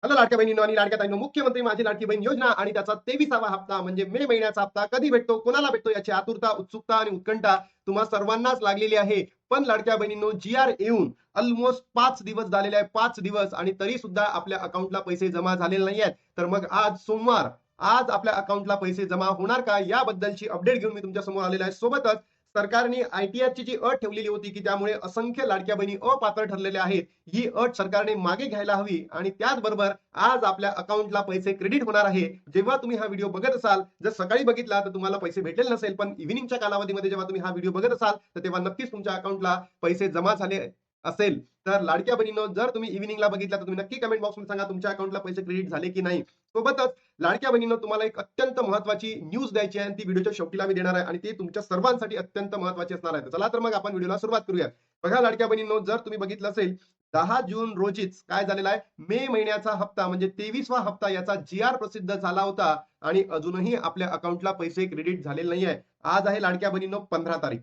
Hello लाडक्या बहिणींनो आणि लाडक्या ताईंनो, मुख्यमंत्री माझी लाडकी बहीण योजना आणि त्याचा 23वा हप्ता म्हणजे मे महिन्याचा हप्ता कधी भेटतो, कोणाला भेटतो याची आतुरता, उत्सुकता आणि उत्कंठा तुम्हा सर्वांनाच लागलेली आहे. पण लाडक्या बहिणींनो, जी आर येऊन ऑलमोस्ट 5 दिवस झालेले आहे, 5 दिवस, आणि तरी सुद्धा आपल्या अकाउंटला पैसे जमा झालेले नाही आहेत. तर मग आज सोमवार, आज आपल्या अकाउंटला पैसे जमा होणार का याबद्दलची अपडेट घेऊन मी तुमच्या समोर आलेला आहे. सोबतच सरकारने आयटीआरची जी अट ठेवलेली होती की त्यामुळे असंख्य लाडक्या बहिणी अपात्र ठरलेल्या आहेत, ही अट सरकारने मागे घ्यायला हवी. आणि त्याचबरोबर आज आपल्या अकाउंटला पैसे क्रेडिट होणार आहे. जेव्हा तुम्ही हा व्हिडिओ बघत असाल, जर सकाळी बघितला तर तुम्हाला पैसे भेटलेले नसेल, पण इव्हिनिंगच्या कालावधीमध्ये जेव्हा तुम्ही हा व्हिडिओ बघत असाल तर तेव्हा नक्कीच तुमच्या अकाउंटला पैसे जमा झाले असेल. तर लाडक्या बहिणींनो, जर तुम्ही इव्हिनिंगला बघितला तर तुम्ही नक्की कमेंट बॉक्समध्ये सांगा तुमच्या अकाउंटला पैसे क्रेडिट झाले की नाही. सोबतच लाडक्या बहिणींनो, तुम्हाला एक अत्यंत महत्वाची न्यूज द्यायची आहे आणि ती व्हिडिओच्या शेवटीला मी देणार आहे आणि ती तुमच्या सर्वांसाठी अत्यंत महत्वाची असणार आहे. चला तर मग आपण व्हिडिओला सुरुवात करूया. बघा लाडक्या बहिणींनो, जर तुम्ही बघितलं असेल, 10 जून रोजीच काय झालेला आहे, मे महिन्याचा हप्ता म्हणजे 23वा हप्ता याचा जी प्रसिद्ध झाला होता आणि अजूनही आपल्या अकाउंटला पैसे क्रेडिट झालेले नाही आहे. आज आहे लाडक्या बहिणींनो 15 तारीख.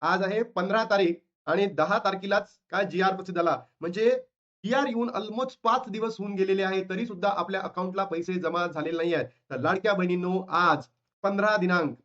आज आहे 15 तारीख आणि 10 तारखेलाच काय प्रसिद्ध झाला. म्हणजे येऊन ऑलमोस्ट 5 दिवस होऊन गेलेले आहे, तरी सुद्धा आपल्या अकाउंटला पैसे जमा झालेले नाही आहेत. तर लाडक्या बहिणींनो, आज 15 दिनांक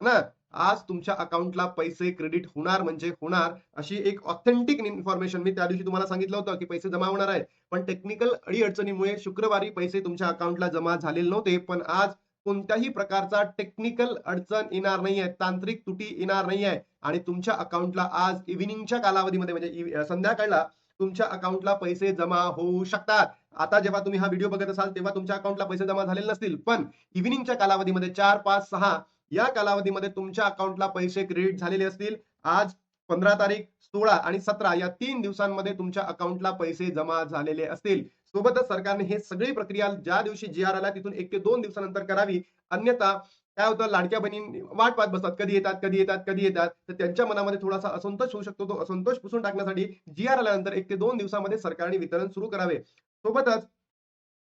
ना, आज तुमच्या अकाउंटला पैसे क्रेडिट होणार म्हणजे होणार. अशी एक ऑथेंटिक इन्फॉर्मेशन मी त्या दिवशी तुम्हाला सांगितलं होतं की पैसे जमा होणार आहेत, पण टेक्निकल अडीअडचणीमुळे शुक्रवारी पैसे तुमच्या अकाउंटला जमा झालेले नव्हते. पण आज कोणत्याही प्रकारचा टेक्निकल अडचण येणार नाहीये, तांत्रिक त्रुटी येणार नाहीये आणि तुमच्या अकाउंटला आज इव्हिनिंगच्या कालावधीमध्ये म्हणजे संध्याकाळला तुमच्या अकाउंटला पैसे जमा होऊ शकतात. आता जेव्हा तुम्ही हा व्हिडिओ बघत असाल तेव्हा तुमच्या अकाउंटला पैसे जमा झालेले नसतील, पण इव्हिनिंगच्या कालावधीमध्ये 4, 5, 6 या कालावधीमध्ये तुमच्या अकाउंटला पैसे क्रेडिट झालेले असतील. आज 15 तारीख, 16 आणि 17 या 3 दिवसांमध्ये तुमच्या अकाउंटला पैसे जमा झालेले असतील. सोबतच सरकारने हे सगळी प्रक्रिया ज्या दिवशी जी आर आला तिथून 1 ते 2 दिवसानंतर करावी. अन्यथा काय होतं, लाडक्या बहिणी वाट पाहत बसतात, कधी येतात, कधी येतात, कधी येतात. तर त्यांच्या मनामध्ये थोडासा असंतोष होऊ शकतो. तो असंतोष पुसून टाकण्यासाठी जी आर आल्यानंतर 1 ते 2 दिवसामध्ये सरकारने वितरण सुरू करावे. सोबतच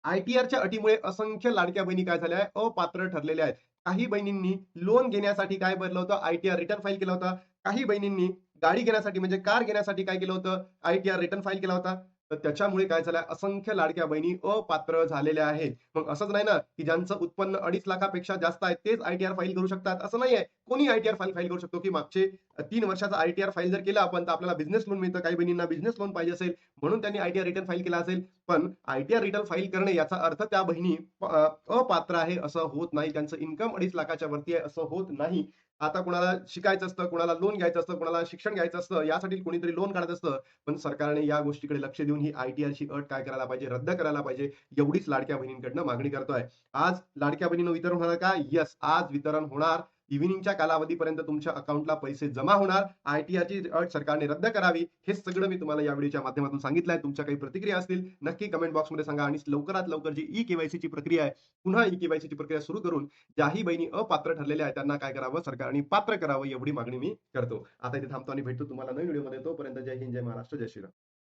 आयटीआरच्या अटीमुळे असंख्य लाडक्या बहिणी काय झाल्या अपात्र ठरलेल्या आहेत. काही बहिणींनी लोन घेण्यासाठी काय भरलं होतं, आयटीआर रिटर्न फाईल केला होता. काही बहिणींनी गाडी घेण्यासाठी म्हणजे कार घेण्यासाठी काय केलं होतं, आयटीआर रिटर्न फाईल केला होता. तर त्याच्यामुळे काय झालं, असंख्य लाडक्या बहिणी अपात्र झालेल्या आहेत. मग असंच नाही ना की ज्यांचं उत्पन्न 2.5 लाखापेक्षा जास्त आहे तेच आयटीआर फाईल करू शकतात, असं नाहीये. कोणी आयटीआर फाईल फाईल करू शकतो की मागचे 3 वर्षाचा आयटीआर फाईल जर केला आपण तर आपल्याला बिझनेस लोन मिळतं. काही बहिणींना बिझनेस लोन पाहिजे असेल म्हणून त्यांनी आयटीआर रिटर्न फाईल केला असेल. पण आयटीआर रिटर्न फाईल करणे याचा अर्थ त्या बहिणी अपात्र आहे असं होत नाही. त्यांचं इन्कम 2.5 लाखाच्या वरती आहे असं होत नाही. आता कोणाला शिकायचं असतं, कोणाला लोन घ्यायचं असतं, कोणाला शिक्षण घ्यायचं असतं, यासाठी कोणीतरी लोन काढत असतं. पण सरकारने या गोष्टीकडे लक्ष देऊन ही आयटीआरची अट काय करायला पाहिजे, रद्द करायला पाहिजे. एवढीच लाडक्या बहिणींकडनं मागणी करतोय. आज लाडक्या बहिणींनो वितरण होणार का? येस, आज वितरण होणार. इव्हिनिंगच्या कालावधीपर्यंत तुमच्या अकाउंटला पैसे जमा होणार. आयटीआरची अट सरकारने रद्द करावी. हे सगळं मी तुम्हाला या व्हिडिओच्या माध्यमातून सांगितलंय. तुमच्या काही प्रतिक्रिया असतील नक्की कमेंट बॉक्समध्ये सांगा आणि लवकरात लवकर जी ई-केवायसीची प्रक्रिया आहे, पुन्हा ई-केवायसीची प्रक्रिया सुरू करून ज्याही बहिणी अपात्र ठरलेल्या आहेत त्यांना काय करावं, सरकारने पात्र करावं एवढी मागणी मी करतो. आता इथे थांबतो आणि भेटतो तुम्हाला नवीन व्हिडिओमध्ये. तोपर्यंत जय हिंद, जय महाराष्ट्र, जय श्रीराम.